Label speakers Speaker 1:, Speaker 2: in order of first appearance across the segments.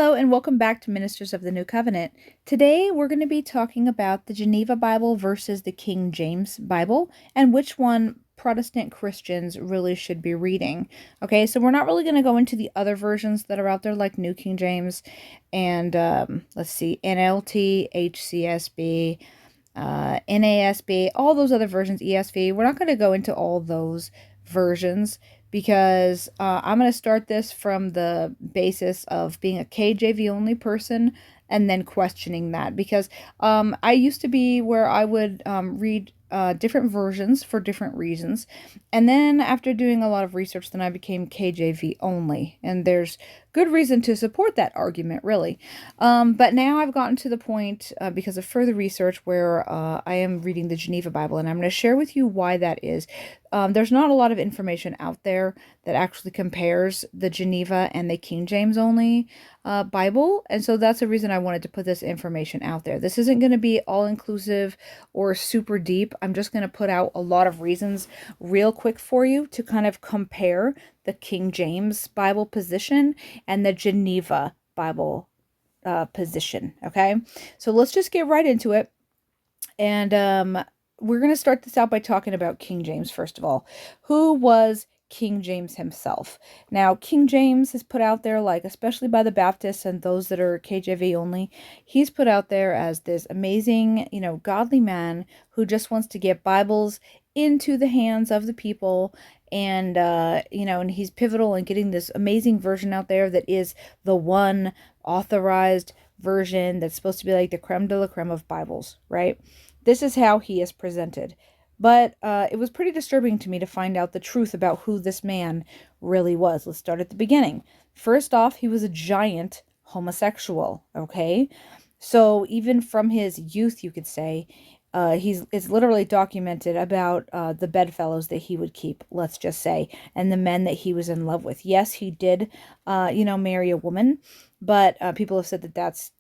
Speaker 1: Hello, and welcome back to Ministers of the New Covenant. Today, we're going to be talking about the Geneva Bible versus the King James Bible and which one Protestant Christians really should be reading. Okay, so we're not really going to go into the other versions that are out there, like New King James and let's see, NLT, HCSB, NASB, all those other versions, ESV. We're not going to go into all those versions because I'm going to start this from the basis of being a KJV only person and then questioning that because I used to be where I would read different versions for different reasons. And then after doing a lot of research, then I became KJV only. And there's good reason to support that argument, really. But now I've gotten to the point, because of further research, where I am reading the Geneva Bible, and I'm going to share with you why that is. There's not a lot of information out there that actually compares the Geneva and the King James only Bible, and so that's the reason I wanted to put this information out there. This isn't going to be all-inclusive or super deep. I'm just going to put out a lot of reasons real quick for you to kind of compare the King James Bible position and the Geneva Bible position. Okay, so let's just get right into it. And we're going to start this out by talking about King James, first of all. Who was King James himself? Now, King James is put out there, like, especially by the Baptists and those that are KJV only, he's put out there as this amazing, godly man who just wants to get Bibles into the hands of the people. And, and he's pivotal in getting this amazing version out there that is the one authorized version that's supposed to be like the creme de la creme of Bibles, right? This is how he is presented. But it was pretty disturbing to me to find out the truth about who this man really was. Let's start at the beginning. First off, he was a giant homosexual, okay? So even from his youth, you could say, it's literally documented about the bedfellows that he would keep, let's just say, and the men that he was in love with. Yes, he did, marry a woman, but people have said that that's,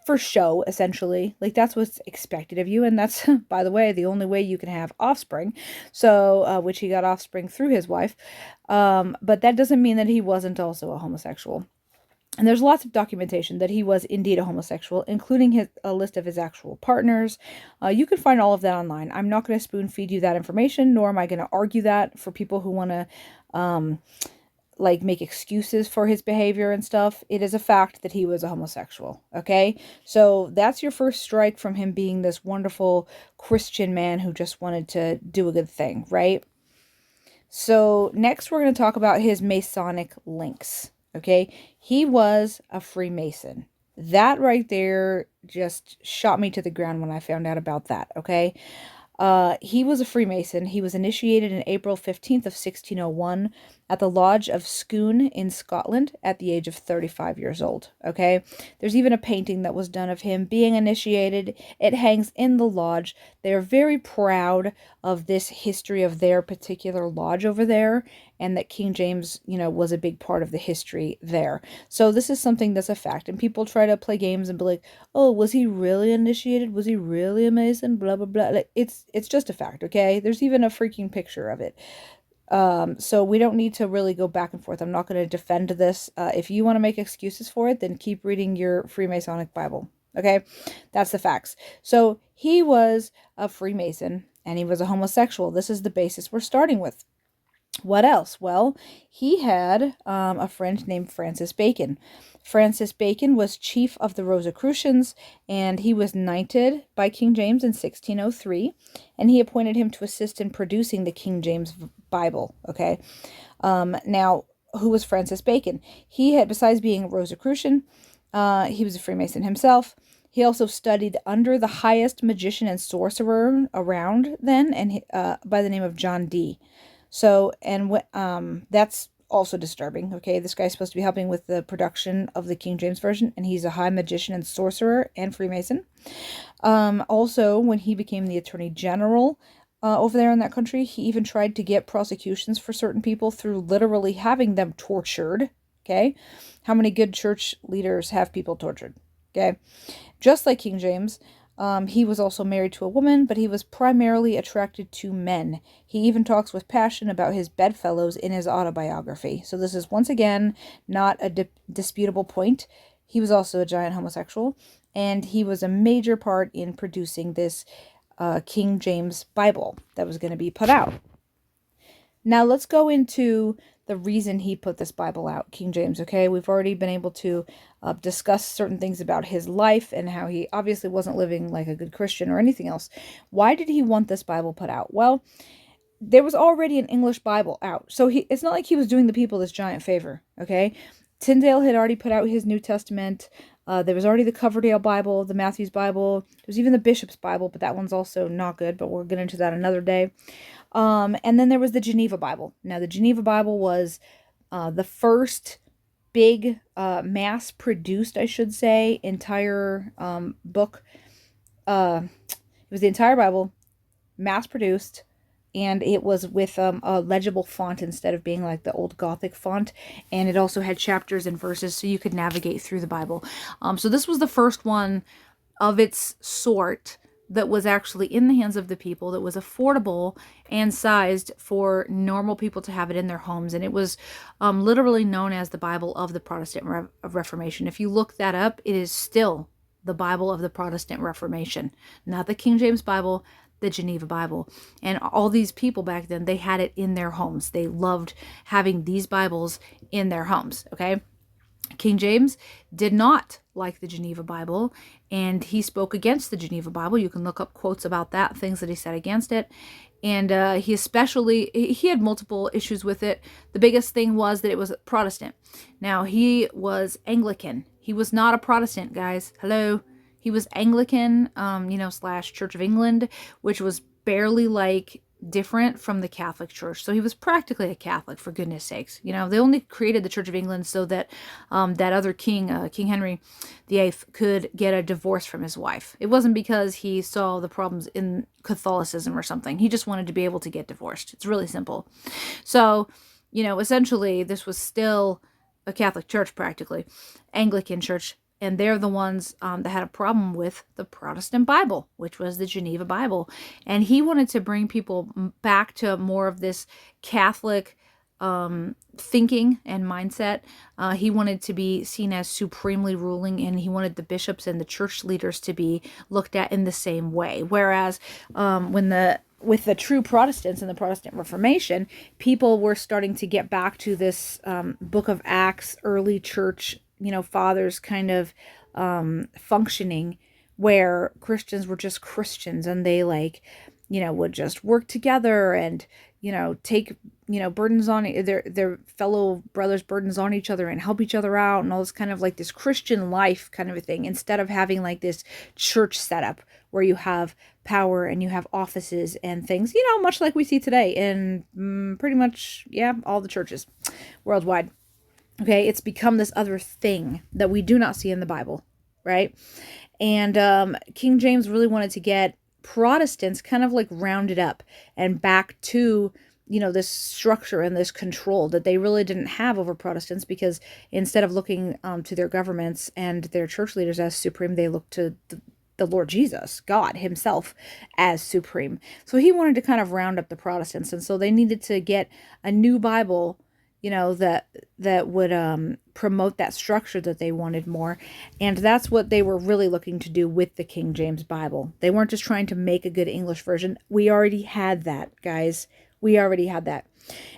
Speaker 1: for show, essentially. Like, that's what's expected of you, and that's, by the way, the only way you can have offspring. So, which he got offspring through his wife. But that doesn't mean that he wasn't also a homosexual. And there's lots of documentation that he was indeed a homosexual, including a list of his actual partners. You can find all of that online. I'm not going to spoon feed you that information, nor am I going to argue that for people who want to make excuses for his behavior and stuff. It is a fact that he was a homosexual, okay? So that's your first strike from him being this wonderful Christian man who just wanted to do a good thing, right? So next we're going to talk about his Masonic links, okay? He was a Freemason. That right there just shot me to the ground when I found out about that, okay? He was a Freemason. He was initiated in April 15th of 1601 at the Lodge of Scone in Scotland at the age of 35 years old, okay? There's even a painting that was done of him being initiated. It hangs in the lodge. They are very proud of this history of their particular lodge over there, and that King James, was a big part of the history there. So this is something that's a fact, and people try to play games and be like, oh, was he really initiated? Was he really a Mason? Blah, blah, blah. Like, it's just a fact, okay? There's even a freaking picture of it. So we don't need to really go back and forth. I'm not going to defend this. If you want to make excuses for it, then keep reading your Freemasonic Bible, okay? That's the facts. So he was a Freemason, and he was a homosexual. This is the basis we're starting with. What else? Well, he had a friend named Francis Bacon. Francis Bacon was chief of the Rosicrucians, and he was knighted by King James in 1603, and he appointed him to assist in producing the King James Bible, okay? Now, who was Francis Bacon? He had, besides being a Rosicrucian, he was a Freemason himself. He also studied under the highest magician and sorcerer around then, and by the name of John Dee. So, and that's also disturbing, okay? This guy's supposed to be helping with the production of the King James Version, and he's a high magician and sorcerer and Freemason. Also, when he became the Attorney General over there in that country, he even tried to get prosecutions for certain people through literally having them tortured, okay? How many good church leaders have people tortured, okay? Just like King James, He was also married to a woman, but he was primarily attracted to men. He even talks with passion about his bedfellows in his autobiography. So this is once again not a disputable point. He was also a giant homosexual, and he was a major part in producing this King James Bible that was going to be put out. Now let's go into the reason he put this Bible out, King James, okay? We've already been able to discuss certain things about his life and how he obviously wasn't living like a good Christian or anything else. Why did he want this Bible put out? Well, there was already an English Bible out. So it's not like he was doing the people this giant favor, okay? Tyndale had already put out his New Testament. There was already the Coverdale Bible, the Matthews Bible. There's even the Bishop's Bible, but that one's also not good, but we'll get into that another day. And then there was the Geneva Bible. Now, the Geneva Bible was the first big mass-produced, I should say, entire book. It was the entire Bible, mass-produced, and it was with a legible font instead of being like the old Gothic font. And it also had chapters and verses so you could navigate through the Bible. So this was the first one of its sort that was actually in the hands of the people, that was affordable and sized for normal people to have it in their homes. And it was literally known as the Bible of the Protestant Reformation. If you look that up, it is still the Bible of the Protestant Reformation, not the King James Bible, the Geneva Bible. And all these people back then, they had it in their homes. They loved having these Bibles in their homes, okay? King James did not like the Geneva Bible, and he spoke against the Geneva Bible. You can look up quotes about that, things that he said against it. And he had multiple issues with it. The biggest thing was that it was Protestant. Now, he was Anglican. He was not a Protestant, guys. Hello. He was Anglican, / Church of England, which was barely like different from the Catholic Church. So he was practically a Catholic, for goodness sakes. They only created the Church of England so that that other king, King Henry VIII, could get a divorce from his wife. It wasn't because he saw the problems in Catholicism or something. He just wanted to be able to get divorced. It's really simple. So, essentially, this was still a Catholic church, practically, Anglican church. And they're the ones that had a problem with the Protestant Bible, which was the Geneva Bible. And he wanted to bring people back to more of this Catholic thinking and mindset. He wanted to be seen as supremely ruling, and he wanted the bishops and the church leaders to be looked at in the same way. Whereas with the true Protestants and the Protestant Reformation, people were starting to get back to this Book of Acts, early church fathers kind of functioning, where Christians were just Christians, and they would just work together and take burdens on their fellow brothers, burdens on each other, and help each other out, and all this kind of like this Christian life kind of a thing, instead of having like this church setup where you have power and you have offices and things, much like we see today in pretty much all the churches worldwide. Okay, it's become this other thing that we do not see in the Bible, right? And King James really wanted to get Protestants kind of like rounded up and back to, this structure and this control that they really didn't have over Protestants, because instead of looking to their governments and their church leaders as supreme, they looked to the Lord Jesus, God himself, as supreme. So he wanted to kind of round up the Protestants, and so they needed to get a new Bible that would promote that structure that they wanted more. And that's what they were really looking to do with the King James Bible. They weren't just trying to make a good English version. We already had that, guys. We already had that.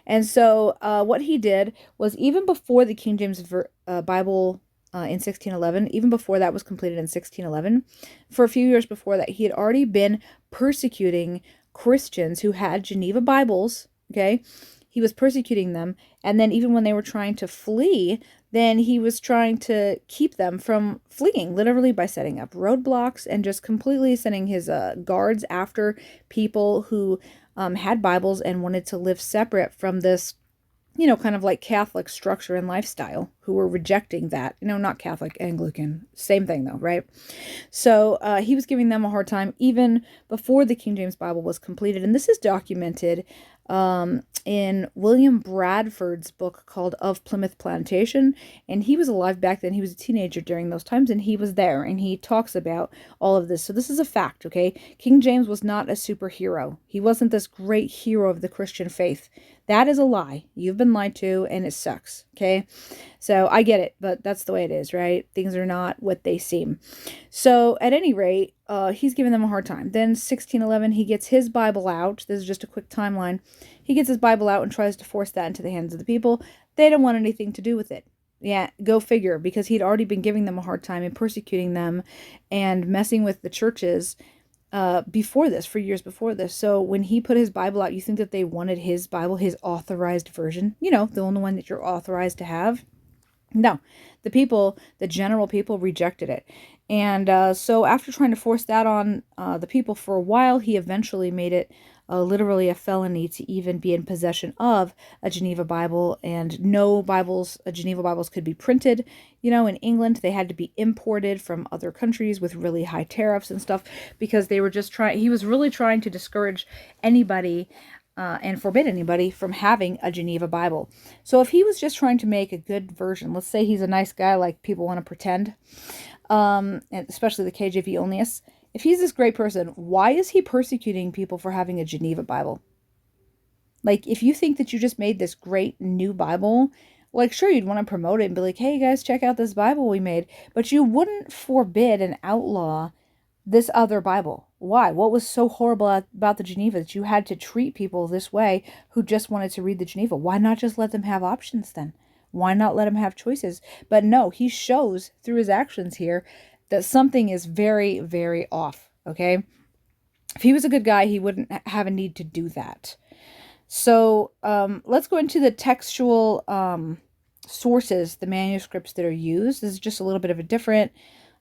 Speaker 1: And so what he did was, even before the King James Bible in 1611, even before that was completed in 1611, for a few years before that, he had already been persecuting Christians who had Geneva Bibles, okay? He was persecuting them, and then even when they were trying to flee, then he was trying to keep them from fleeing, literally by setting up roadblocks and just completely sending his guards after people who had Bibles and wanted to live separate from this, kind of like Catholic structure and lifestyle, who were rejecting that. Not Catholic, Anglican, same thing though, right? So he was giving them a hard time even before the King James Bible was completed. And this is documented in William Bradford's book called Of Plymouth Plantation. And he was alive back then. He was a teenager during those times, and he was there, and he talks about all of this. So this is a fact, okay? King James was not a superhero. He wasn't this great hero of the Christian faith. That is a lie. You've been lied to, and it sucks, okay? So I get it, but that's the way it is, right? Things are not what they seem. So at any rate, he's giving them a hard time. Then 1611, he gets his Bible out. This is just a quick timeline. He gets his Bible out and tries to force that into the hands of the people. They don't want anything to do with it. Yeah, go figure, because he'd already been giving them a hard time and persecuting them and messing with the churches before this, for years before this. So when he put his Bible out, you think that they wanted his Bible, his authorized version, the only one that you're authorized to have? No, the people, the general people, rejected it. And so after trying to force that on the people for a while, he eventually made it literally a felony to even be in possession of a Geneva Bible. And no Bibles, Geneva Bibles, could be printed. In England, they had to be imported from other countries with really high tariffs and stuff, because they were just he was really trying to discourage anybody and forbid anybody from having a Geneva Bible. So if he was just trying to make a good version, let's say he's a nice guy like people want to pretend, and especially the KJV onlyists, if he's this great person, why is he persecuting people for having a Geneva Bible? Like, if you think that you just made this great new Bible, like, sure, you'd want to promote it and be like, hey, guys, check out this Bible we made. But you wouldn't forbid and outlaw this other Bible. Why? What was so horrible about the Geneva that you had to treat people this way who just wanted to read the Geneva? Why not just let them have options then? Why not let them have choices? But no, he shows through his actions here that something is very, very off, okay? If he was a good guy, he wouldn't have a need to do that. So let's go into the textual sources, the manuscripts that are used. This is just a little bit of a different,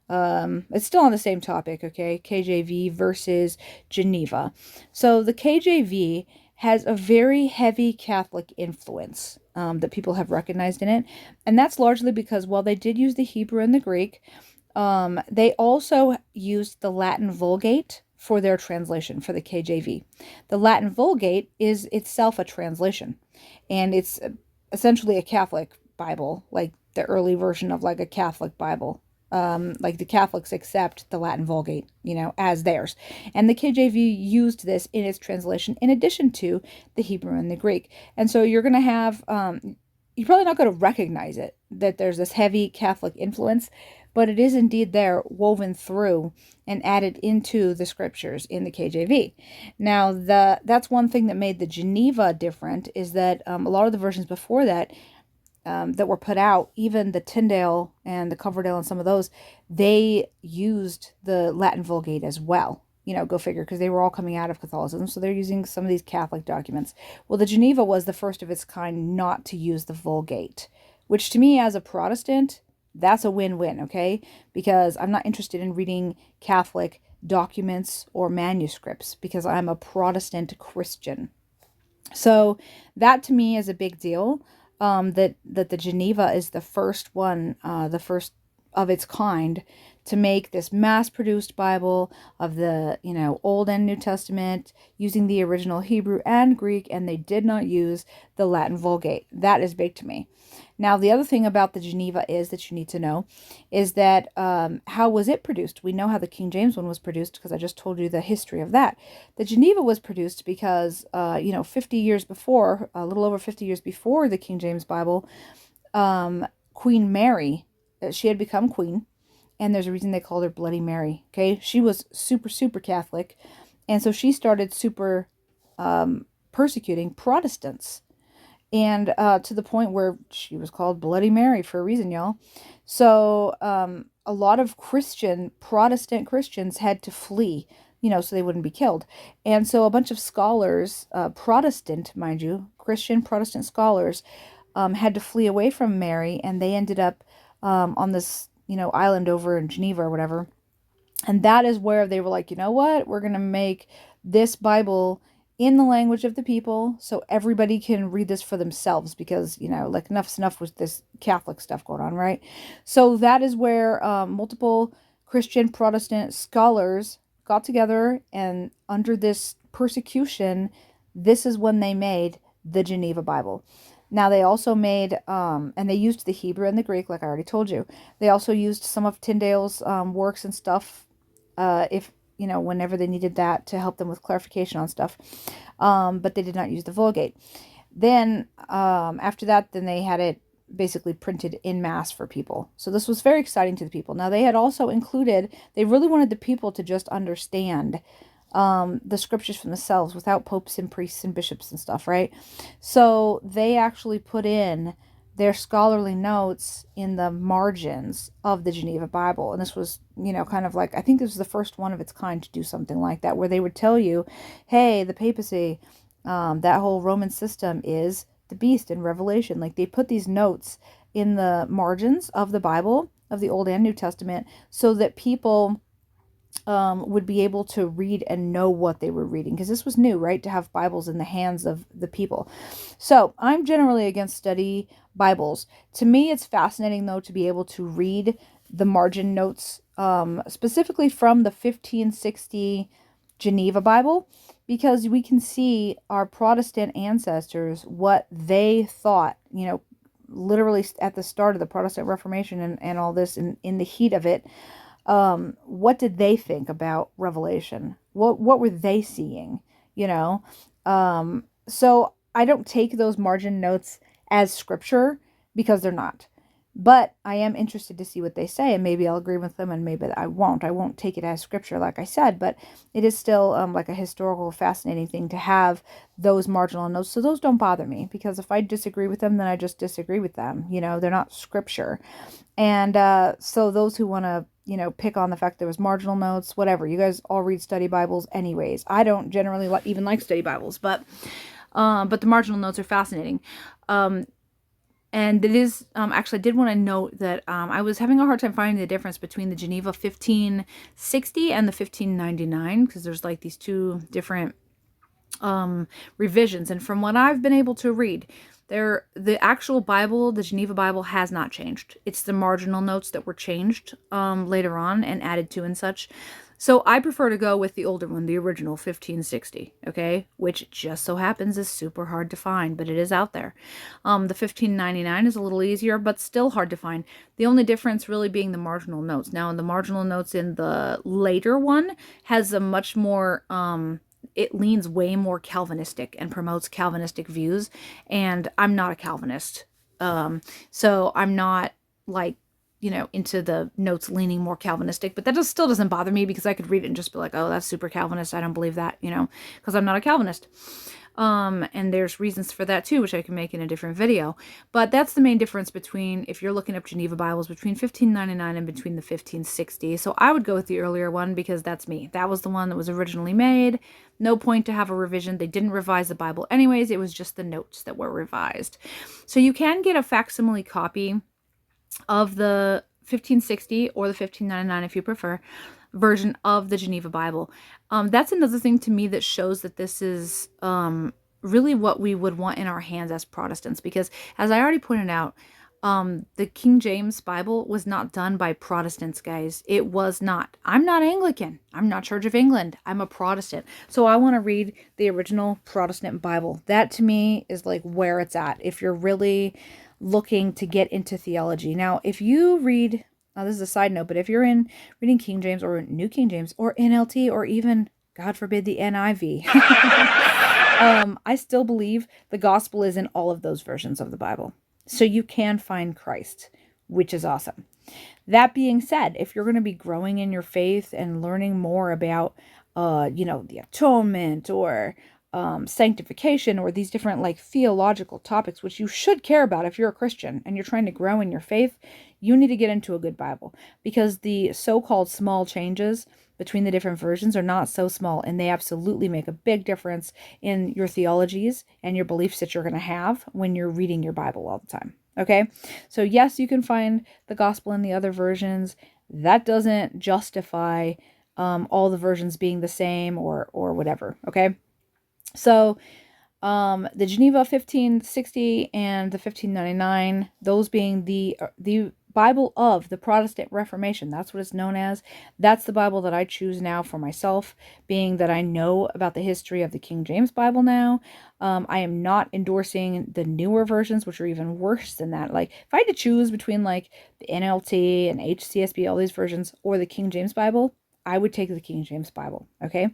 Speaker 1: it's still on the same topic, okay? KJV versus Geneva. So the KJV has a very heavy Catholic influence that people have recognized in it. And that's largely because while they did use the Hebrew and the Greek, they also used the Latin Vulgate for their translation for the KJV. The Latin Vulgate is itself a translation, and it's essentially a Catholic Bible, like the early version of like a Catholic Bible. Like the Catholics accept the Latin Vulgate, as theirs. And the KJV used this in its translation in addition to the Hebrew and the Greek. And so you're going to have, you're probably not going to recognize it, that there's this heavy Catholic influence, but it is indeed there, woven through and added into the scriptures in the KJV. Now, that's one thing that made the Geneva different, is that a lot of the versions before that, that were put out, even the Tyndale and the Coverdale and some of those, they used the Latin Vulgate as well. Go figure, because they were all coming out of Catholicism, so they're using some of these Catholic documents. Well, the Geneva was the first of its kind not to use the Vulgate, which to me as a Protestant, that's a win-win, okay? Because I'm not interested in reading Catholic documents or manuscripts because I'm a Protestant Christian. So that to me is a big deal, that the Geneva is the first one, the first of its kind to make this mass-produced Bible of the, Old and New Testament using the original Hebrew and Greek, and they did not use the Latin Vulgate. That is big to me. Now, the other thing about the Geneva is that you need to know is that how was it produced? We know how the King James one was produced because I just told you the history of that. The Geneva was produced because, 50 years before, a little over 50 years before the King James Bible, Queen Mary, she had become queen, and there's a reason they called her Bloody Mary, okay? She was super, super Catholic, and so she started super persecuting Protestants. And to the point where she was called Bloody Mary for a reason, y'all. So a lot of Protestant Christians had to flee, so they wouldn't be killed. And so a bunch of scholars, Protestant, mind you, Christian Protestant scholars, had to flee away from Mary, and they ended up on this, island over in Geneva or whatever. And that is where they were like, you know what? We're going to make this Bible in the language of the people so everybody can read this for themselves, because, like enough's enough with this Catholic stuff going on, right? So that is where multiple Christian Protestant scholars got together, and under this persecution, this is when they made the Geneva Bible. Now they also made, and they used the Hebrew and the Greek, like I already told you. They also used some of Tyndale's works and stuff, if whenever they needed that to help them with clarification on stuff. But they did not use the Vulgate. Then after that, then they had it basically printed in mass for people. So this was very exciting to the people. Now they had also included, they really wanted the people to just understand the scriptures for themselves without popes and priests and bishops and stuff, right? So they actually put in their scholarly notes in the margins of the Geneva Bible. And this was, kind of like, I think this was the first one of its kind to do something like that, where they would tell you, hey, the papacy, that whole Roman system is the beast in Revelation. Like they put these notes in the margins of the Bible, of the Old and New Testament, so that people would be able to read and know what they were reading, because this was new, right, to have Bibles in the hands of the people. So I'm generally against study Bibles. To me, it's fascinating, though, to be able to read the margin notes, specifically from the 1560 Geneva Bible, because we can see our Protestant ancestors, what they thought, literally at the start of the Protestant Reformation and all this, in the heat of it. What did they think about Revelation? What were they seeing? So I don't take those margin notes as scripture, because they're not. But I am interested to see what they say, and maybe I'll agree with them, and maybe I won't. I won't take it as scripture, like I said, but it is still like a historical, fascinating thing to have those marginal notes. So those don't bother me, because if I disagree with them, then I just disagree with them. They're not scripture. And so those who want to, pick on the fact there was marginal notes, whatever. You guys all read study Bibles anyways. I don't generally even like study Bibles, but the marginal notes are fascinating. And it is, actually, I did want to note that I was having a hard time finding the difference between the Geneva 1560 and the 1599, because there's like these two different revisions. And from what I've been able to read, the actual Bible, the Geneva Bible, has not changed. It's the marginal notes that were changed later on and added to and such. So I prefer to go with the older one, the original 1560, okay? Which just so happens is super hard to find, but it is out there. The 1599 is a little easier, but still hard to find. The only difference really being the marginal notes. Now, the marginal notes in the later one has a much more... it leans way more Calvinistic and promotes Calvinistic views, and I'm not a Calvinist. So I'm not like, into the notes leaning more Calvinistic, but that still doesn't bother me, because I could read it and just be like, oh, that's super Calvinist. I don't believe that, because I'm not a Calvinist. And there's reasons for that too, which I can make in a different video. But that's the main difference between, if you're looking up Geneva Bibles, between 1599 and between the 1560. So I would go with the earlier one, because that's me. That was the one that was originally made. No point to have a revision. They didn't revise the Bible anyways. It was just the notes that were revised. So you can get a facsimile copy of the 1560 or the 1599, if you prefer, version of the Geneva Bible. That's another thing to me that shows that this is really what we would want in our hands as Protestants, because as I already pointed out, the King James Bible was not done by Protestants, guys. It was not. I'm not Anglican. I'm not Church of England. I'm a Protestant. So I want to read the original Protestant Bible. That to me is like where it's at, if you're really looking to get into theology. Now, if you read, this is a side note, but if you're reading King James or New King James or NLT or even, God forbid, the NIV, I still believe the gospel is in all of those versions of the Bible. So you can find Christ, which is awesome. That being said, if you're going to be growing in your faith and learning more about, the atonement or sanctification or these different like theological topics, which you should care about if you're a Christian and you're trying to grow in your faith, you need to get into a good Bible, because the so-called small changes between the different versions are not so small, and they absolutely make a big difference in your theologies and your beliefs that you're going to have when you're reading your Bible all the time. Okay, so yes, you can find the gospel in the other versions. That doesn't justify all the versions being the same or whatever. Okay. So the Geneva 1560 and the 1599, those being the Bible of the Protestant Reformation. That's what it's known as. That's the Bible that I choose now for myself, being that I know about the history of the King James Bible now. I am not endorsing the newer versions, which are even worse than that. Like, if I had to choose between like the NLT and HCSB, all these versions, or the King James Bible, I would take the King James Bible, okay?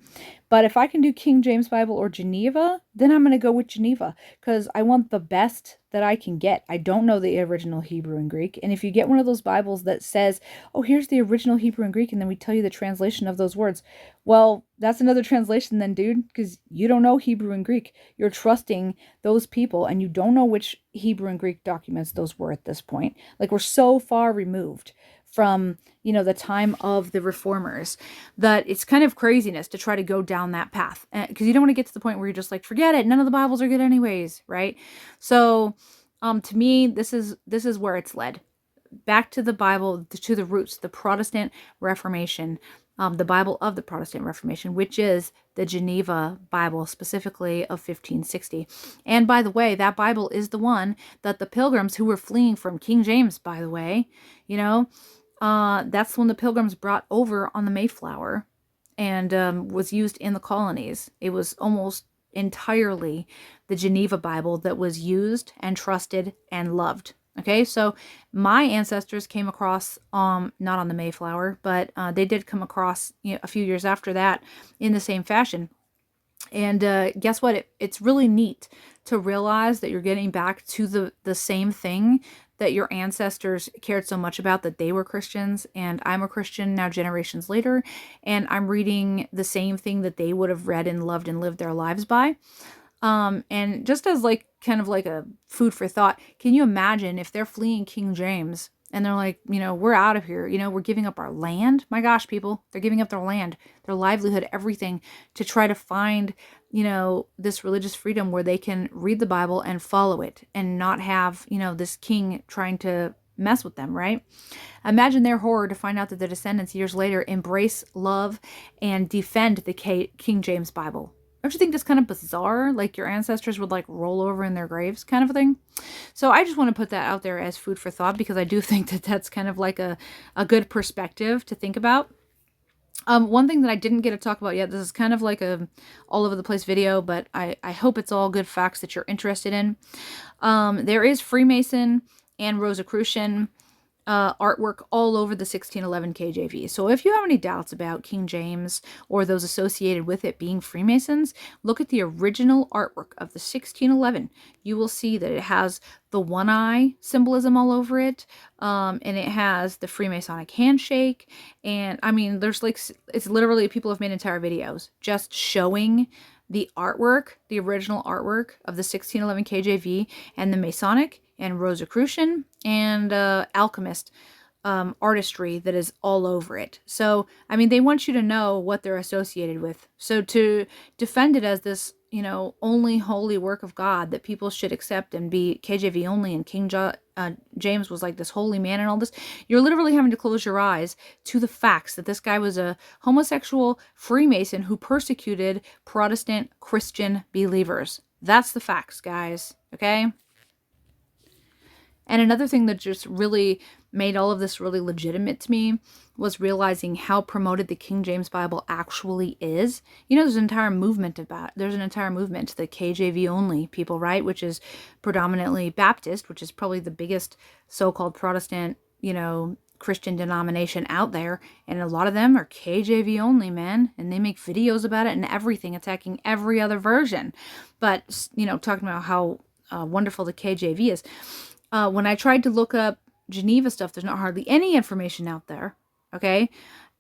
Speaker 1: But if I can do King James Bible or Geneva, then I'm going to go with Geneva because I want the best that I can get. I don't know the original Hebrew and Greek. And if you get one of those Bibles that says, oh, here's the original Hebrew and Greek, and then we tell you the translation of those words, well, that's another translation then, dude, because you don't know Hebrew and Greek. You're trusting those people, and you don't know which Hebrew and Greek documents those were at this point. Like, we're so far removed from, the time of the reformers that it's kind of craziness to try to go down that path, because you don't want to get to the point where you're just like, forget it, none of the Bibles are good anyways, right? So to me, this is where it's led back to the Bible, to the roots, the Protestant Reformation, the Bible of the Protestant Reformation, which is the Geneva Bible, specifically of 1560. And by the way, that Bible is the one that the pilgrims who were fleeing from King James, by the way, that's when the pilgrims brought over on the Mayflower and was used in the colonies. It was almost entirely the Geneva Bible that was used and trusted and loved. Okay, so my ancestors came across, not on the Mayflower, but they did come across a few years after that in the same fashion. And guess what? It's really neat to realize that you're getting back to the same thing that your ancestors cared so much about, that they were Christians, and I'm a Christian now generations later, and I'm reading the same thing that they would have read and loved and lived their lives by. And just as like kind of like a food for thought, can you imagine if they're fleeing King James and they're like, we're out of here, we're giving up our land? My gosh, people, they're giving up their land, their livelihood, everything to try to find, this religious freedom where they can read the Bible and follow it and not have, this king trying to mess with them, right? Imagine their horror to find out that their descendants years later embrace, love, and defend the King James Bible. Don't you think that's kind of bizarre? Like your ancestors would like roll over in their graves kind of a thing? So I just want to put that out there as food for thought, because I do think that that's kind of like a good perspective to think about. One thing that I didn't get to talk about yet, this is kind of like a all over the place video, but I hope it's all good facts that you're interested in. There is Freemason and Rosicrucian artwork all over the 1611 KJV. So if you have any doubts about King James or those associated with it being Freemasons, look at the original artwork of the 1611. You will see that it has the one eye symbolism all over it, and it has the Freemasonic handshake. And I mean, there's like, it's literally, people have made entire videos just showing the artwork, the original artwork of the 1611 KJV and the Masonic and Rosicrucian and alchemist artistry that is all over it. So, I mean, they want you to know what they're associated with. So to defend it as this, only holy work of God that people should accept and be KJV only, and James was like this holy man and all this, you're literally having to close your eyes to the facts that this guy was a homosexual Freemason who persecuted Protestant Christian believers. That's the facts, guys. Okay? And another thing that just really made all of this really legitimate to me was realizing how promoted the King James Bible actually is. There's an entire movement, the KJV only people, right? Which is predominantly Baptist, which is probably the biggest so-called Protestant, Christian denomination out there. And a lot of them are KJV only, man. And they make videos about it and everything, attacking every other version. But, talking about how wonderful the KJV is. When I tried to look up Geneva stuff, there's not hardly any information out there, okay?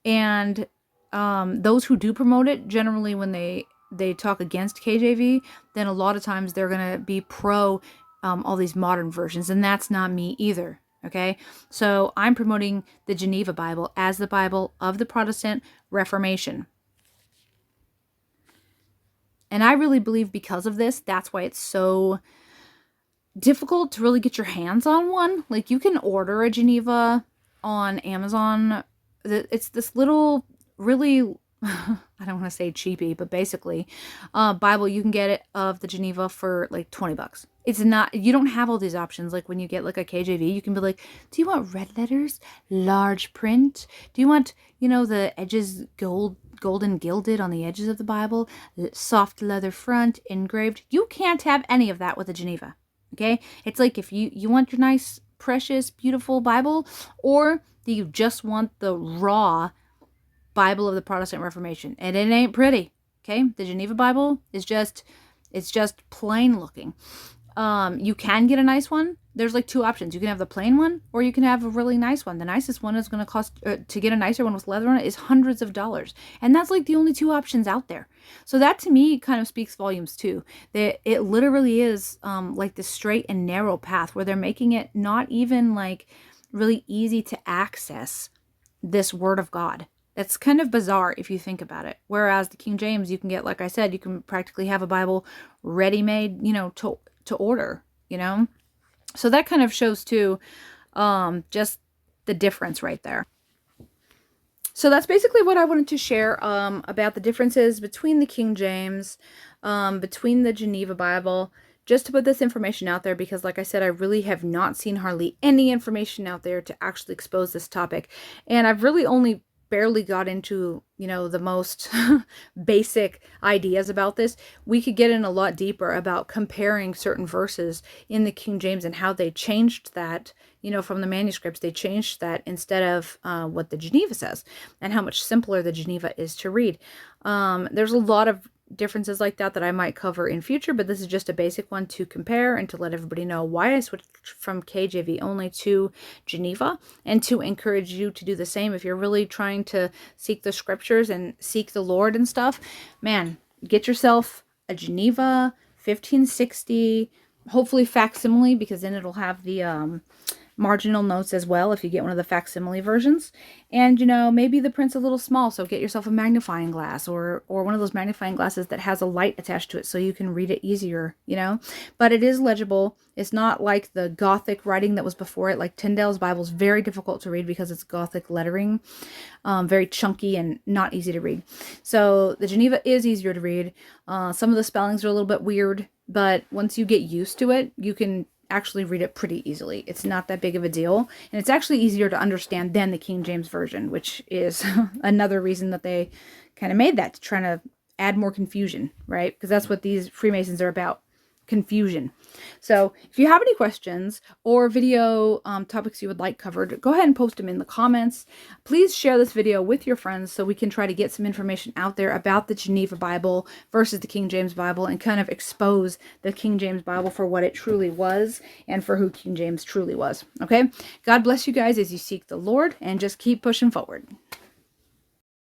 Speaker 1: And those who do promote it, generally when they talk against KJV, then a lot of times they're going to be pro all these modern versions, and that's not me either, okay? So I'm promoting the Geneva Bible as the Bible of the Protestant Reformation. And I really believe because of this, that's why it's so difficult to really get your hands on one. Like, you can order a Geneva on Amazon. It's this little, really, I don't want to say cheapy, but basically, Bible. You can get it of the Geneva for like $20. It's not, you don't have all these options. Like when you get like a KJV, you can be like, do you want red letters, large print? Do you want, the edges golden gilded on the edges of the Bible, soft leather front, engraved? You can't have any of that with a Geneva. Okay? It's like if you want your nice, precious, beautiful Bible, or do you just want the raw Bible of the Protestant Reformation? And it ain't pretty. Okay? The Geneva Bible is it's just plain looking. You can get a nice one. There's like two options. You can have the plain one, or you can have a really nice one. The nicest one is going to cost, to get a nicer one with leather on it, is hundreds of dollars. And that's like the only two options out there. So that to me kind of speaks volumes too. That it literally is like the straight and narrow path where they're making it not even like really easy to access this word of God. That's kind of bizarre if you think about it. Whereas the King James, you can get, like I said, you can practically have a Bible ready-made, to order, So that kind of shows too, just the difference right there. So that's basically what I wanted to share about the differences between the King James, between the Geneva Bible, just to put this information out there, because like I said, I really have not seen hardly any information out there to actually expose this topic. And I've really only barely got into, the most basic ideas about this. We could get in a lot deeper about comparing certain verses in the King James and how they changed that, from the manuscripts. They changed that instead of what the Geneva says, and how much simpler the Geneva is to read. There's a lot of differences like that I might cover in future, but this is just a basic one to compare and to let everybody know why I switched from KJV only to Geneva, and to encourage you to do the same if you're really trying to seek the scriptures and seek the Lord and stuff. Man, get yourself a Geneva 1560, hopefully facsimile, because then it'll have the marginal notes as well if you get one of the facsimile versions. And maybe the print's a little small, so get yourself a magnifying glass, or one of those magnifying glasses that has a light attached to it so you can read it easier, but it is legible. It's not like the Gothic writing that was before it. Like Tyndale's Bible is very difficult to read because it's Gothic lettering, very chunky and not easy to read. So the Geneva is easier to read. Some of the spellings are a little bit weird, but once you get used to it, you can actually read it pretty easily. It's not that big of a deal, and it's actually easier to understand than the King James Version, which is another reason that they kind of made that, to try to add more confusion, right? Because that's what these Freemasons are about, confusion. So if you have any questions or video topics you would like covered, go ahead and post them in the comments. Please share this video with your friends so we can try to get some information out there about the Geneva Bible versus the King James Bible, and kind of expose the King James Bible for what it truly was and for who King James truly was. Okay? God bless you guys as you seek the Lord, and just keep pushing forward.